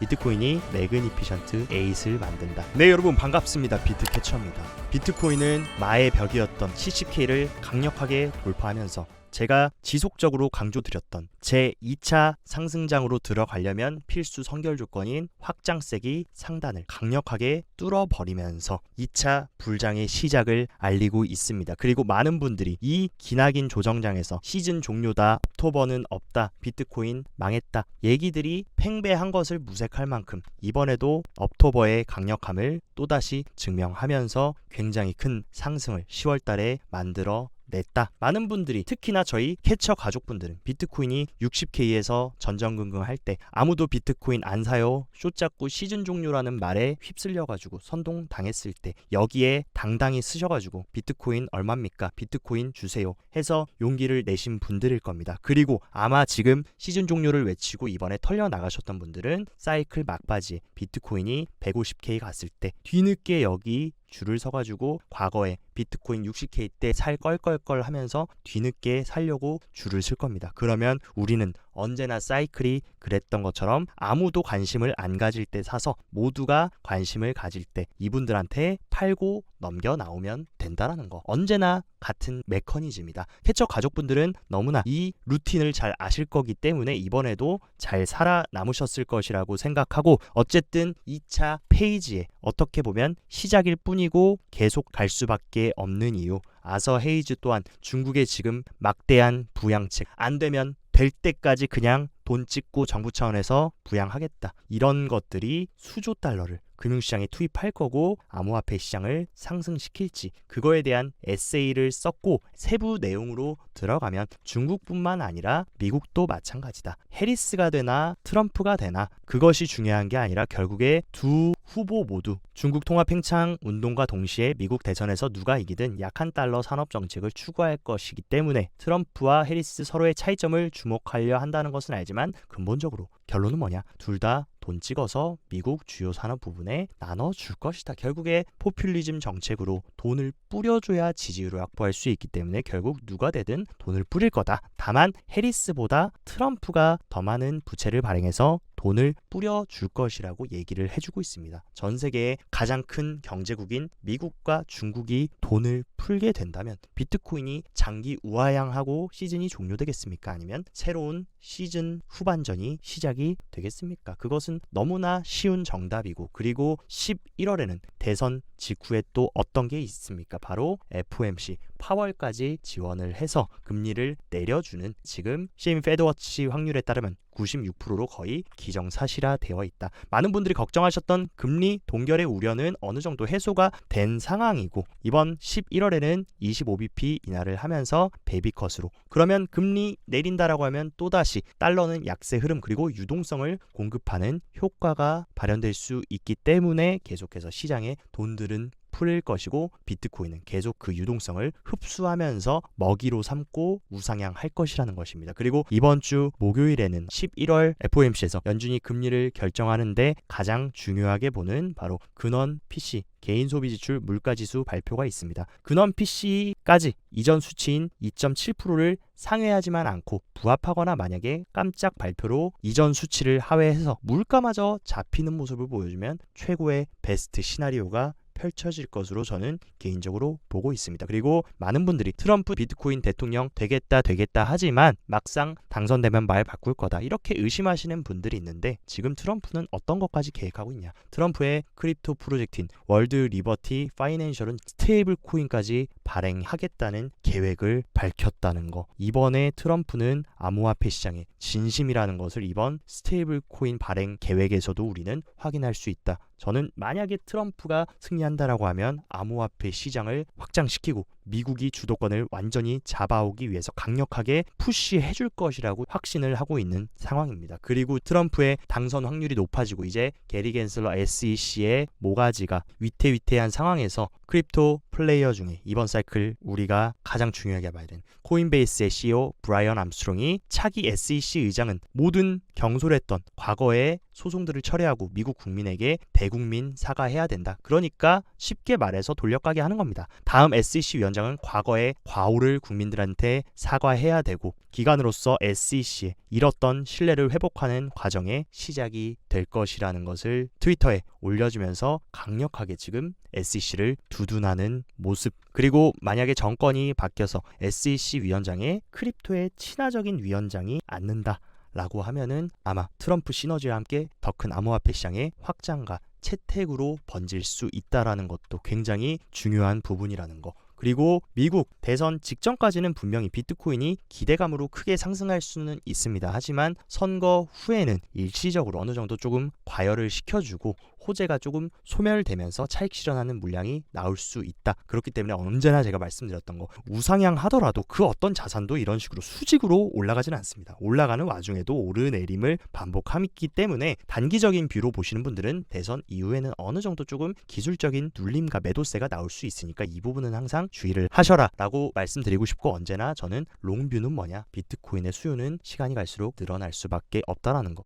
비트코인이 매그니피션트 8을 만든다. 네, 여러분 반갑습니다. 비트캐쳐입니다. 비트코인은 마의 벽이었던 CCK를 강력하게 돌파하면서 제가 지속적으로 강조드렸던 제 2차 상승장으로 들어가려면 필수 선결 조건인 확장세기 상단을 강력하게 뚫어버리면서 2차 불장의 시작을 알리고 있습니다. 그리고 많은 분들이 이 기나긴 조정장에서 시즌 종료다, 옥토버는 없다, 비트코인 망했다 얘기들이 팽배한 것을 무색할 만큼 이번에도 옥토버의 강력함을 또다시 증명하면서 굉장히 큰 상승을 10월달에 만들어 냈다. 많은 분들이 특히나 저희 캐쳐 가족분들은 비트코인이 60K에서 전전긍긍할 때 아무도 비트코인 안 사요, 숏 잡고 시즌 종료라는 말에 휩쓸려가지고 선동당했을 때 여기에 당당히 쓰셔가지고 비트코인 얼마입니까? 비트코인 주세요 해서 용기를 내신 분들일 겁니다. 그리고 아마 지금 시즌 종료를 외치고 이번에 털려 나가셨던 분들은 사이클 막바지에 비트코인이 150K 갔을 때 뒤늦게 여기 줄을 서가지고 과거에 비트코인 60K 때 살 껄껄껄 하면서 뒤늦게 살려고 줄을 쓸 겁니다. 그러면 우리는 언제나 사이클이 그랬던 것처럼 아무도 관심을 안 가질 때 사서 모두가 관심을 가질 때 이분들한테 팔고 넘겨 나오면 된다라는 거. 언제나 같은 메커니즘이다. 캐쳐 가족분들은 너무나 이 루틴을 잘 아실 거기 때문에 이번에도 잘 살아남으셨을 것이라고 생각하고, 어쨌든 2차 페이지에 어떻게 보면 시작일 뿐이고 계속 갈 수밖에 없는 이유, 아서 헤이즈 또한 중국의 지금 막대한 부양책, 안 되면 될 때까지 그냥 돈 찍고 정부 차원에서 부양하겠다, 이런 것들이 수조 달러를 금융시장에 투입할 거고 암호화폐 시장을 상승시킬지 그거에 대한 에세이를 썼고, 세부 내용으로 들어가면 중국뿐만 아니라 미국도 마찬가지다. 해리스가 되나 트럼프가 되나 그것이 중요한 게 아니라 결국에 두 후보 모두 중국 통합 팽창 운동과 동시에 미국 대선에서 누가 이기든 약한 달러 산업 정책을 추구할 것이기 때문에 트럼프와 해리스 서로의 차이점을 주목하려 한다는 것은 알지만 근본적으로 결론은 뭐냐? 둘 다 돈 찍어서 미국 주요 산업 부분에 나눠줄 것이다. 결국에 포퓰리즘 정책으로 돈을 뿌려줘야 지지율을 확보할 수 있기 때문에 결국 누가 되든 돈을 뿌릴 거다. 다만 해리스보다 트럼프가 더 많은 부채를 발행해서 돈을 뿌려줄 것이라고 얘기를 해주고 있습니다. 전 세계의 가장 큰 경제국인 미국과 중국이 돈을 풀게 된다면 비트코인이 장기 우하향하고 시즌이 종료되겠습니까? 아니면 새로운 시즌 후반전이 시작이 되겠습니까? 그것은 너무나 쉬운 정답이고, 그리고 11월에는 대선 직후에 또 어떤 게 있습니까? 바로 FOMC 파월까지 지원을 해서 금리를 내려주는, 지금 CME 페드워치 확률에 따르면 96%로 거의 기정사실화 되어 있다. 많은 분들이 걱정하셨던 금리 동결의 우려는 어느 정도 해소가 된 상황이고, 이번 11월에는 25bp 인하를 하면서 베이비컷으로, 그러면 금리 내린다라고 하면 또다시 달러는 약세 흐름 그리고 유동성을 공급하는 효과가 발현될 수 있기 때문에 계속해서 시장에 돈들은 풀릴 것이고 비트코인은 계속 그 유동성을 흡수하면서 먹이로 삼고 우상향할 것이라는 것입니다. 그리고 이번 주 목요일에는 11월 FOMC에서 연준이 금리를 결정하는데 가장 중요하게 보는 바로 근원 PC 개인 소비 지출 물가지수 발표가 있습니다. 근원 PC까지 이전 수치인 2.7%를 상회하지만 않고 부합하거나 만약에 깜짝 발표로 이전 수치를 하회해서 물가마저 잡히는 모습을 보여주면 최고의 베스트 시나리오가 펼쳐질 것으로 저는 개인적으로 보고 있습니다. 그리고 많은 분들이 트럼프 비트코인 대통령 되겠다 하지만 막상 당선되면 말 바꿀 거다, 이렇게 의심하시는 분들이 있는데, 지금 트럼프는 어떤 것까지 계획하고 있냐? 트럼프의 크립토 프로젝트인 월드 리버티 파이낸셜은 스테이블 코인까지 발행하겠다는 계획을 밝혔다는 거. 이번에 트럼프는 암호화폐 시장에 진심이라는 것을 이번 스테이블 코인 발행 계획에서도 우리는 확인할 수 있다. 저는 만약에 트럼프가 승리한다라고 하면 암호화폐 시장을 확장시키고 미국이 주도권을 완전히 잡아오기 위해서 강력하게 푸시해 줄 것이라고 확신을 하고 있는 상황입니다. 그리고 트럼프의 당선 확률이 높아지고 이제 게리 갠슬러 SEC의 모가지가 위태위태한 상황에서 크립토 플레이어 중에 이번 사이클 우리가 가장 중요하게 봐야 되는 코인베이스의 CEO 브라이언 암스트롱이 차기 SEC 의장은 모든 경솔했던 과거의 소송들을 철회하고 미국 국민에게 대국민 사과해야 된다. 그러니까 쉽게 말해서 돌려가게 하는 겁니다. 다음 SEC 위원장은 과거의 과오를 국민들한테 사과해야 되고 기관으로서 SEC에 잃었던 신뢰를 회복하는 과정의 시작이 될 것이라는 것을 트위터에 올려주면서 강력하게 지금 SEC를 두둔하는 모습. 그리고 만약에 정권이 바뀌어서 SEC 위원장에 크립토의 친화적인 위원장이 앉는다 라고 하면은 아마 트럼프 시너지와 함께 더 큰 암호화폐 시장의 확장과 채택으로 번질 수 있다라는 것도 굉장히 중요한 부분이라는 거. 그리고 미국 대선 직전까지는 분명히 비트코인이 기대감으로 크게 상승할 수는 있습니다. 하지만 선거 후에는 일시적으로 어느 정도 조금 과열을 시켜주고 호재가 조금 소멸되면서 차익 실현하는 물량이 나올 수 있다. 그렇기 때문에 언제나 제가 말씀드렸던 거 우상향 하더라도 그 어떤 자산도 이런 식으로 수직으로 올라가지는 않습니다. 올라가는 와중에도 오르내림을 반복하기 때문에 단기적인 뷰로 보시는 분들은 대선 이후에는 어느 정도 조금 기술적인 눌림과 매도세가 나올 수 있으니까 이 부분은 항상 주의를 하셔라 라고 말씀드리고 싶고, 언제나 저는 롱뷰는 뭐냐, 비트코인의 수요는 시간이 갈수록 늘어날 수밖에 없다라는 거.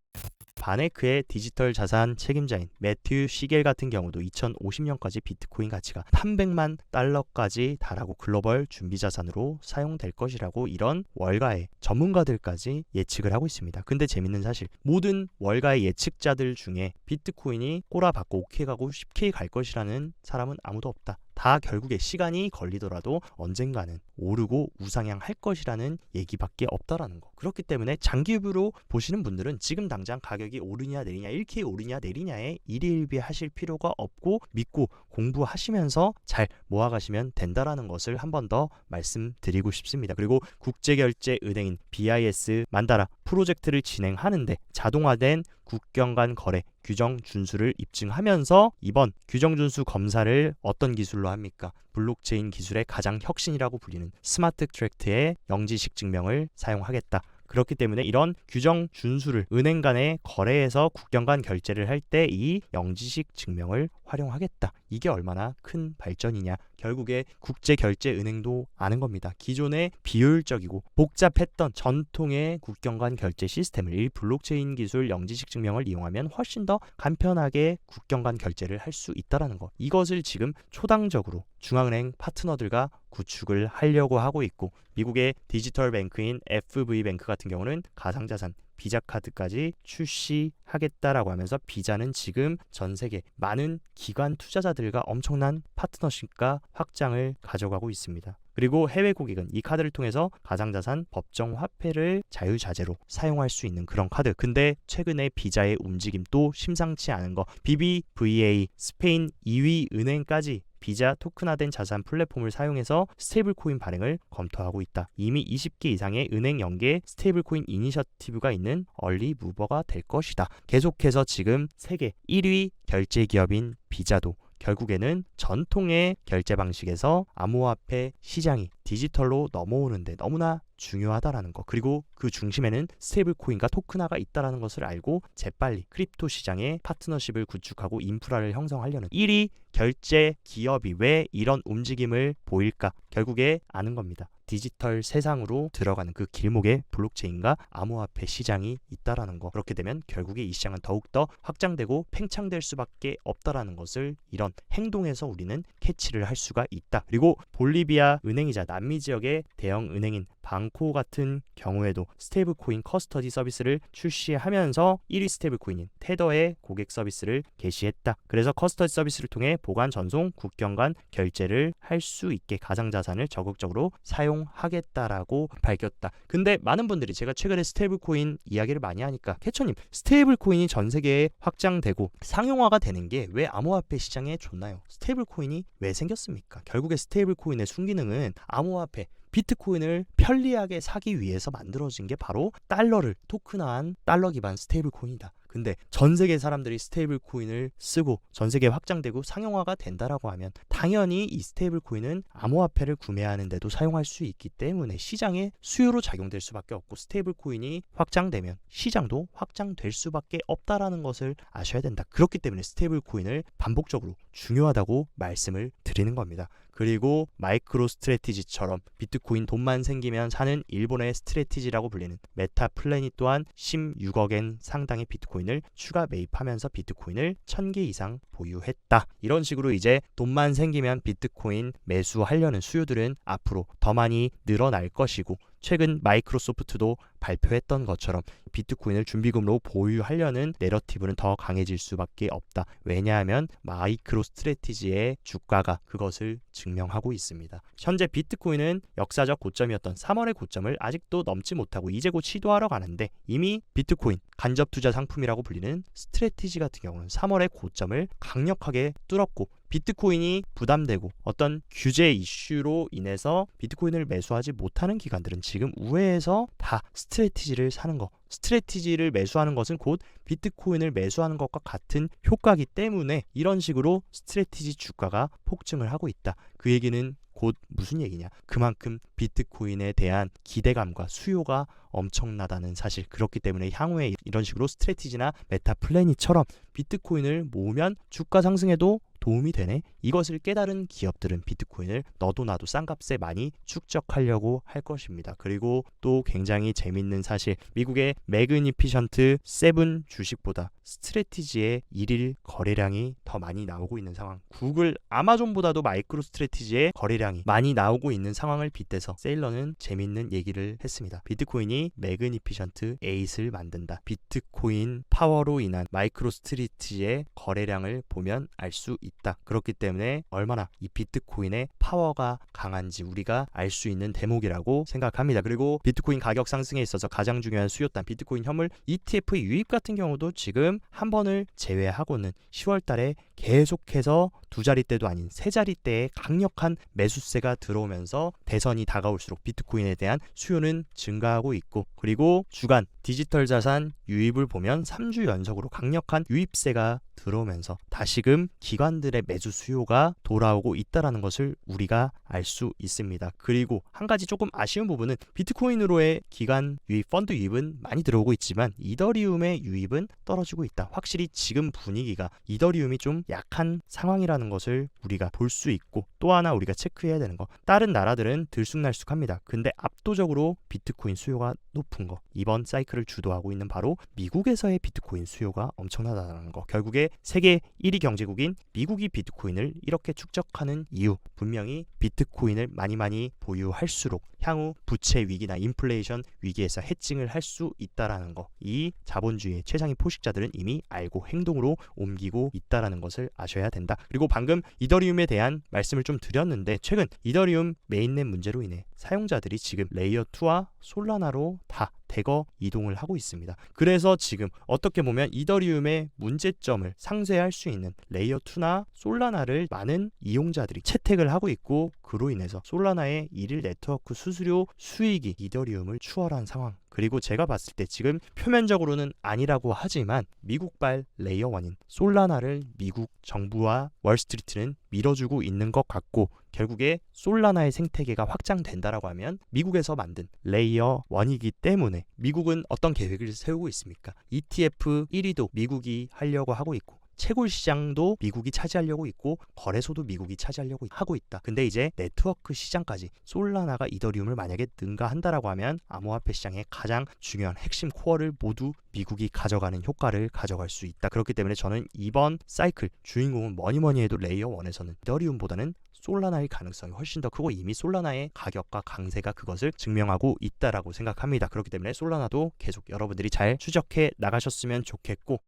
바네크의 디지털 자산 책임자인 매튜 시겔 같은 경우도 2050년까지 비트코인 가치가 300만 달러까지 달하고 글로벌 준비 자산으로 사용될 것이라고 이런 월가의 전문가들까지 예측을 하고 있습니다. 근데 재밌는 사실, 모든 월가의 예측자들 중에 비트코인이 꼬라박고 5K 가고 10K 갈 것이라는 사람은 아무도 없다. 다 결국에 시간이 걸리더라도 언젠가는 오르고 우상향할 것이라는 얘기밖에 없다라는 거. 그렇기 때문에 장기뷰로 보시는 분들은 지금 당장 가격이 오르냐 내리냐, 1K 오르냐 내리냐에 일희일비 하실 필요가 없고 믿고 공부하시면서 잘 모아가시면 된다라는 것을 한 번 더 말씀드리고 싶습니다. 그리고 국제결제은행인 BIS 만다라 프로젝트를 진행하는데 자동화된 국경 간 거래 규정 준수를 입증하면서 이번 규정 준수 검사를 어떤 기술로 합니까? 블록체인 기술의 가장 혁신이라고 불리는 스마트 트랙트의 영지식 증명을 사용하겠다. 그렇기 때문에 이런 규정 준수를 은행 간의 거래에서 국경 간 결제를 할 때 이 영지식 증명을 활용하겠다. 이게 얼마나 큰 발전이냐. 결국에 국제결제은행도 아는 겁니다. 기존의 비효율적이고 복잡했던 전통의 국경 간 결제 시스템을 이 블록체인 기술 영지식 증명을 이용하면 훨씬 더 간편하게 국경 간 결제를 할 수 있다는 거. 이것을 지금 초당적으로 중앙은행 파트너들과 구축을 하려고 하고 있고, 미국의 디지털 뱅크인 FV뱅크 같은 경우는 가상자산 비자 카드까지 출시하겠다라고 하면서 비자는 지금 전 세계 많은 기관 투자자들과 엄청난 파트너십과 확장을 가져가고 있습니다. 그리고 해외 고객은 이 카드를 통해서 가상자산 법정 화폐를 자유자재로 사용할 수 있는 그런 카드. 근데 최근에 비자의 움직임도 심상치 않은 거. BBVA 스페인 2위 은행까지 비자 토큰화된 자산 플랫폼을 사용해서 스테이블코인 발행을 검토하고 있다. 이미 20개 이상의 은행 연계 스테이블코인 이니셔티브가 있는 얼리 무버가 될 것이다. 계속해서 지금 세계 1위 결제 기업인 비자도 결국에는 전통의 결제 방식에서 암호화폐 시장이 디지털로 넘어오는데 너무나 중요하다라는 거. 그리고 그 중심에는 스테이블코인과 토큰화가 있다라는 것을 알고 재빨리 크립토 시장에 파트너십을 구축하고 인프라를 형성하려는 1위 결제 기업이 왜 이런 움직임을 보일까? 결국에 아는 겁니다. 디지털 세상으로 들어가는 그 길목에 블록체인과 암호화폐 시장이 있다라는 거. 그렇게 되면 결국에 이 시장은 더욱더 확장되고 팽창될 수밖에 없다라는 것을 이런 행동에서 우리는 캐치를 할 수가 있다. 그리고 볼리비아 은행이자 남미 지역의 대형 은행인 방코 같은 경우에도 스테이블코인 커스터디 서비스를 출시하면서 1위 스테이블코인인 테더의 고객 서비스를 개시했다. 그래서 커스터디 서비스를 통해 보관, 전송, 국경 간 결제를 할 수 있게 가상자산을 적극적으로 사용하겠다라고 밝혔다. 근데 많은 분들이 제가 최근에 스테이블코인 이야기를 많이 하니까 캐처님, 스테이블코인이 전 세계에 확장되고 상용화가 되는 게 왜 암호화폐 시장에 좋나요? 스테이블코인이 왜 생겼습니까? 결국에 스테이블코인의 순기능은 암호화폐 비트코인을 편리하게 사기 위해서 만들어진 게 바로 달러를 토큰화한 달러 기반 스테이블 코인이다. 근데 전 세계 사람들이 스테이블 코인을 쓰고 전 세계에 확장되고 상용화가 된다라고 하면 당연히 이 스테이블 코인은 암호화폐를 구매하는데도 사용할 수 있기 때문에 시장에 수요로 작용될 수밖에 없고, 스테이블 코인이 확장되면 시장도 확장될 수밖에 없다라는 것을 아셔야 된다. 그렇기 때문에 스테이블 코인을 반복적으로 중요하다고 말씀을 드리는 겁니다. 그리고 마이크로 스트래티지처럼 비트코인 돈만 생기면 사는 일본의 스트래티지라고 불리는 메타 플래닛 또한 16억엔 상당의 비트코인을 추가 매입하면서 비트코인을 1000개 이상 보유했다. 이런 식으로 이제 돈만 생기면 비트코인 매수하려는 수요들은 앞으로 더 많이 늘어날 것이고, 최근 마이크로소프트도 발표했던 것처럼 비트코인을 준비금으로 보유하려는 내러티브는 더 강해질 수밖에 없다. 왜냐하면 마이크로 스트래티지의 주가가 그것을 증명하고 있습니다. 현재 비트코인은 역사적 고점이었던 3월의 고점을 아직도 넘지 못하고 이제 곧 시도하러 가는데, 이미 비트코인 간접 투자 상품이라고 불리는 스트래티지 같은 경우는 3월의 고점을 강력하게 뚫었고, 비트코인이 부담되고 어떤 규제 이슈로 인해서 비트코인을 매수하지 못하는 기관들은 지금 우회해서 다 스트래티지를 사는 거, 스트래티지를 매수하는 것은 곧 비트코인을 매수하는 것과 같은 효과이기 때문에 이런 식으로 스트래티지 주가가 폭증을 하고 있다. 그 얘기는 곧 무슨 얘기냐? 그만큼 비트코인에 대한 기대감과 수요가 엄청나다는 사실. 그렇기 때문에 향후에 이런 식으로 스트래티지나 메타 플래닛처럼 비트코인을 모으면 주가 상승에도 도움이 되네. 이것을 깨달은 기업들은 비트코인을 너도 나도 싼 값에 많이 축적하려고 할 것입니다. 그리고 또 굉장히 재밌는 사실, 미국의 매그니피션트 7 주식보다 스트래티지의 1일 거래량이 더 많이 나오고 있는 상황, 구글, 아마존보다도 마이크로 스트래티지의 거래량이 많이 나오고 있는 상황을 빗대서 세일러는 재밌는 얘기를 했습니다. 비트코인이 매그니피션트 8을 만든다. 비트코인 파워로 인한 마이크로 스트래티지의 거래량을 보면 알 수 있다. 그렇기 때문에 얼마나 이 비트코인의 파워가 강한지 우리가 알 수 있는 대목이라고 생각합니다. 그리고 비트코인 가격 상승에 있어서 가장 중요한 수요단 비트코인 현물 ETF 유입 같은 경우도 지금 한 번을 제외하고는 10월 달에 계속해서 두 자릿대도 아닌 세 자릿대의 강력한 매수세가 들어오면서 대선이 다가올수록 비트코인에 대한 수요는 증가하고 있고, 그리고 주간 디지털 자산 유입을 보면 3주 연속으로 강력한 유입세가 들어오면서 다시금 기관들의 매수 수요가 돌아오고 있다는 것을 우리가 알 수 있습니다. 그리고 한 가지 조금 아쉬운 부분은 비트코인으로의 기관 유입, 펀드 유입은 많이 들어오고 있지만 이더리움의 유입은 떨어지고 있다. 확실히 지금 분위기가 이더리움이 좀 약한 상황이라는 것을 우리가 볼 수 있고, 또 하나 우리가 체크해야 되는 거, 다른 나라들은 들쑥날쑥합니다. 근데 압도적으로 비트코인 수요가 높은 거, 이번 사이클을 주도하고 있는 바로 미국에서의 비트코인 수요가 엄청나다는 거. 결국에 세계 1위 경제국인 미국이 비트코인을 이렇게 축적하는 이유, 분명히 비트코인을 많이 보유할수록 향후 부채 위기나 인플레이션 위기에서 해칭을 할 수 있다라는 거, 이 자본주의의 최상위 포식자들은 이미 알고 행동으로 옮기고 있다라는 것을 아셔야 된다. 그리고 방금 이더리움에 대한 말씀을 좀 드렸는데, 최근 이더리움 메인넷 문제로 인해 사용자들이 지금 레이어 2와 솔라나로 다 대거 이동을 하고 있습니다. 그래서 지금 어떻게 보면 이더리움의 문제점을 상쇄할 수 있는 레이어 2나 솔라나를 많은 이용자들이 채택을 하고 있고, 그로 인해서 솔라나의 일일 네트워크 수수료 수익이 이더리움을 추월한 상황. 그리고 제가 봤을 때 지금 표면적으로는 아니라고 하지만 미국발 레이어 1인 솔라나를 미국 정부와 월스트리트는 밀어주고 있는 것 같고, 결국에 솔라나의 생태계가 확장된다라고 하면 미국에서 만든 레이어 1이기 때문에 미국은 어떤 계획을 세우고 있습니까? ETF 1위도 미국이 하려고 하고 있고, 채굴 시장도 미국이 차지하려고 있고, 거래소도 미국이 차지하려고 하고 있다. 근데 이제 네트워크 시장까지 솔라나가 이더리움을 만약에 능가한다라고 하면 암호화폐 시장의 가장 중요한 핵심 코어를 모두 미국이 가져가는 효과를 가져갈 수 있다. 그렇기 때문에 저는 이번 사이클 주인공은 뭐니 해도 레이어 1에서는 이더리움보다는 솔라나의 가능성이 훨씬 더 크고, 이미 솔라나의 가격과 강세가 그것을 증명하고 있다라고 생각합니다. 그렇기 때문에 솔라나도 계속 여러분들이 잘 추적해 나가셨으면 좋겠고,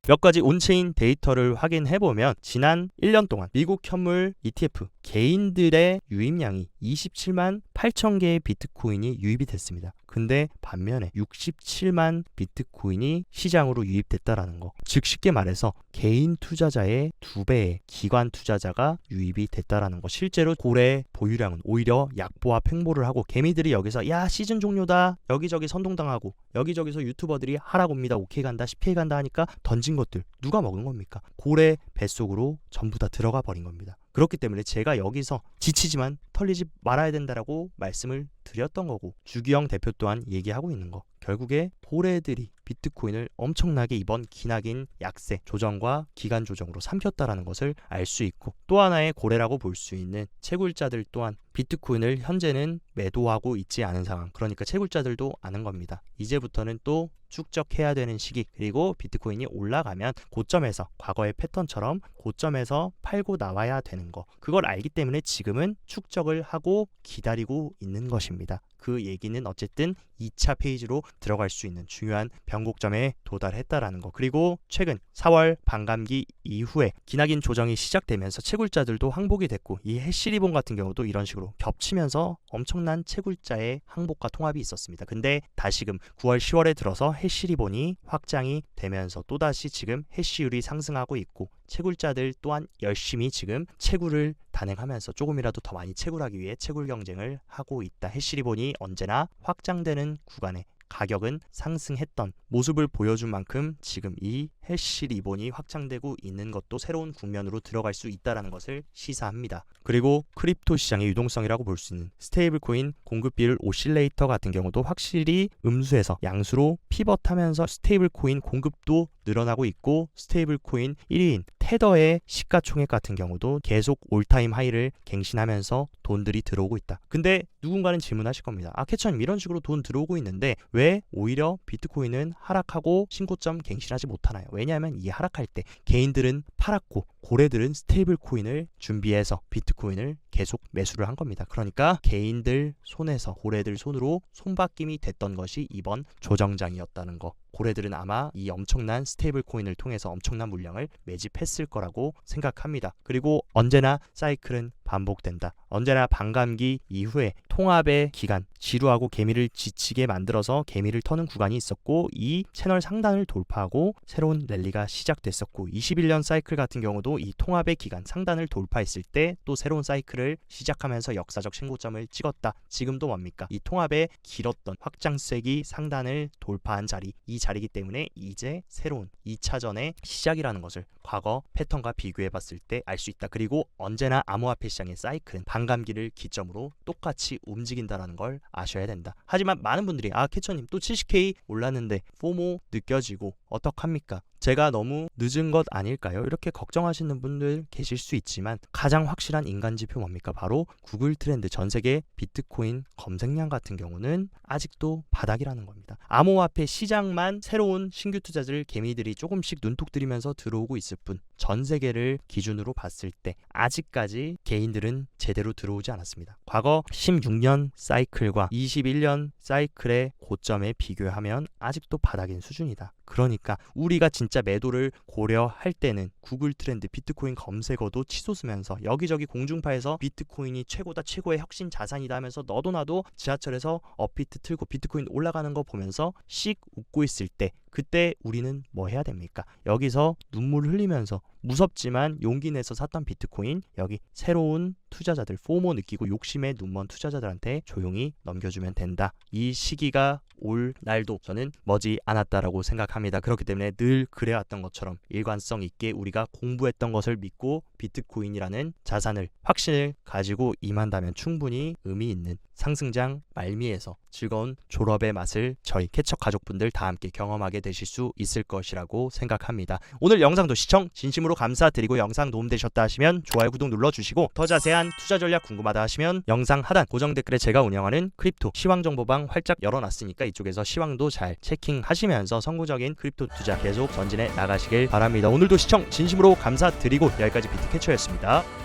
몇 가지 온체인 데이터를 확인해보면 지난 1년 동안 미국 현물 ETF 개인들의 유입량이 27만 8천 개의 비트코인이 유입이 됐습니다. 근데 반면에 67만 비트코인이 시장으로 유입됐다라는 거, 즉 쉽게 말해서 개인 투자자의 2배의 기관 투자자가 유입이 됐다라는 거. 실제로 고래 보유량은 오히려 약보합 횡보를 하고, 개미들이 여기서 야 시즌 종료다, 여기저기 선동당하고, 여기저기서 유튜버들이 하라고 합니다, 5K 간다 10K 간다 하니까 던진 것들 누가 먹은 겁니까? 고래 뱃속으로 전부 다 들어가 버린 겁니다. 그렇기 때문에 제가 여기서 지치지만 털리지 말아야 된다라고 말씀을 드렸던 거고, 주기영 대표 또한 얘기하고 있는 거, 결국에 고래들이 비트코인을 엄청나게 이번 기나긴 약세 조정과 기간 조정으로 삼켰다라는 것을 알 수 있고, 또 하나의 고래라고 볼 수 있는 채굴자들 또한 비트코인을 현재는 매도하고 있지 않은 상황, 그러니까 채굴자들도 아는 겁니다. 이제부터는 또 축적해야 되는 시기, 그리고 비트코인이 올라가면 고점에서, 과거의 패턴처럼 고점에서 팔고 나와야 되는 거, 그걸 알기 때문에 지금은 축적을 하고 기다리고 있는 것입니다. 그 얘기는 어쨌든 2차 페이지로 들어갈 수 있는 중요한 변곡점에 도달했다라는 거. 그리고 최근 4월 반감기 이후에 기나긴 조정이 시작되면서 채굴자들도 항복이 됐고, 이 해시리본 같은 경우도 이런 식으로 겹치면서 엄청난 채굴자의 항복과 통합이 있었습니다. 근데 다시금 9월 10월에 들어서 해시리본이 확장이 되면서 또다시 지금 해시율이 상승하고 있고, 채굴자들 또한 열심히 지금 채굴을 단행하면서 조금이라도 더 많이 채굴하기 위해 채굴 경쟁을 하고 있다. 해시리본이 언제나 확장되는 구간에 가격은 상승했던 모습을 보여준 만큼 지금 이 해시 리본이 확장되고 있는 것도 새로운 국면으로 들어갈 수 있다는 것을 시사합니다. 그리고 크립토 시장의 유동성이라고 볼 수 있는 스테이블 코인 공급 비율 오실레이터 같은 경우도 확실히 음수에서 양수로 피벗하면서 스테이블 코인 공급도 늘어나고 있고, 스테이블 코인 1위인 테더의 시가총액 같은 경우도 계속 올타임 하이를 갱신하면서 돈들이 들어오고 있다. 근데 누군가는 질문하실 겁니다. 캐처님, 이런 식으로 돈 들어오고 있는데 왜 오히려 비트코인은 하락하고 신고점 갱신하지 못하나요? 왜냐하면 이 하락할 때 개인들은 팔았고 고래들은 스테이블 코인을 준비해서 비트코인을 계속 매수를 한 겁니다. 그러니까 개인들 손에서 고래들 손으로 손바뀜이 됐던 것이 이번 조정장이었다는 거. 고래들은 아마 이 엄청난 스테이블 코인을 통해서 엄청난 물량을 매집했을 거라고 생각합니다. 그리고 언제나 사이클은 반복된다. 언제나 반감기 이후에 통합의 기간, 지루하고 개미를 지치게 만들어서 개미를 터는 구간이 있었고, 이 채널 상단을 돌파하고 새로운 랠리가 시작됐었고, 21년 사이클 같은 경우도 이 통합의 기간 상단을 돌파했을 때 또 새로운 사이클을 시작하면서 역사적 신고점을 찍었다. 지금도 뭡니까? 이 통합의 길었던 확장세기 상단을 돌파한 자리, 이 자리이기 때문에 이제 새로운 2차전의 시작이라는 것을 과거 패턴과 비교해 봤을 때 알 수 있다. 그리고 언제나 암호화폐 시장의 사이클은 반감기를 기점으로 똑같이 움직인다는 걸 아셔야 된다. 하지만 많은 분들이 캐처님 또 70K 올랐는데 포모 느껴지고 어떡합니까? 제가 너무 늦은 것 아닐까요? 이렇게 걱정하시는 분들 계실 수 있지만, 가장 확실한 인간 지표 뭡니까? 바로 구글 트렌드 전 세계 비트코인 검색량 같은 경우는 아직도 바닥이라는 겁니다. 암호화폐 시장만 새로운 신규 투자자들 개미들이 조금씩 눈독 들이면서 들어오고 있을 뿐, 전 세계를 기준으로 봤을 때 아직까지 개인들은 제대로 들어오지 않았습니다. 과거 16년 사이클과 21년 사이클의 고점에 비교하면 아직도 바닥인 수준이다. 그러니까 우리가 진짜 매도를 고려할 때는 구글 트렌드 비트코인 검색어도 치솟으면서 여기저기 공중파에서 비트코인이 최고다, 최고의 혁신 자산이다 하면서 너도 나도 지하철에서 업비트 틀고 비트코인 올라가는 거 보면서 씩 웃고 있을 때, 그때 우리는 뭐 해야 됩니까? 여기서 눈물 흘리면서 무섭지만 용기 내서 샀던 비트코인, 여기 새로운 투자자들, 포모 느끼고 욕심에 눈먼 투자자들한테 조용히 넘겨주면 된다. 이 시기가 올 날도 저는 머지 않았다라고 생각합니다. 그렇기 때문에 늘 그래왔던 것처럼 일관성 있게 우리가 공부했던 것을 믿고 비트코인이라는 자산을, 확신을 가지고 임한다면 충분히 의미 있는 상승장 말미에서 즐거운 졸업의 맛을 저희 캐쳐 가족분들 다 함께 경험하게 되실 수 있을 것이라고 생각합니다. 오늘 영상도 시청 진심으로 감사드리고, 영상 도움되셨다 하시면 좋아요, 구독 눌러주시고, 더 자세한 투자 전략 궁금하다 하시면 영상 하단 고정 댓글에 제가 운영하는 크립토 시황 정보방 활짝 열어놨으니까 이쪽에서 시황도 잘 체킹하시면서 선구적인 크립토 투자 계속 전진해 나가시길 바랍니다. 오늘도 시청 진심으로 감사드리고, 여기까지 비트캐쳐였습니다.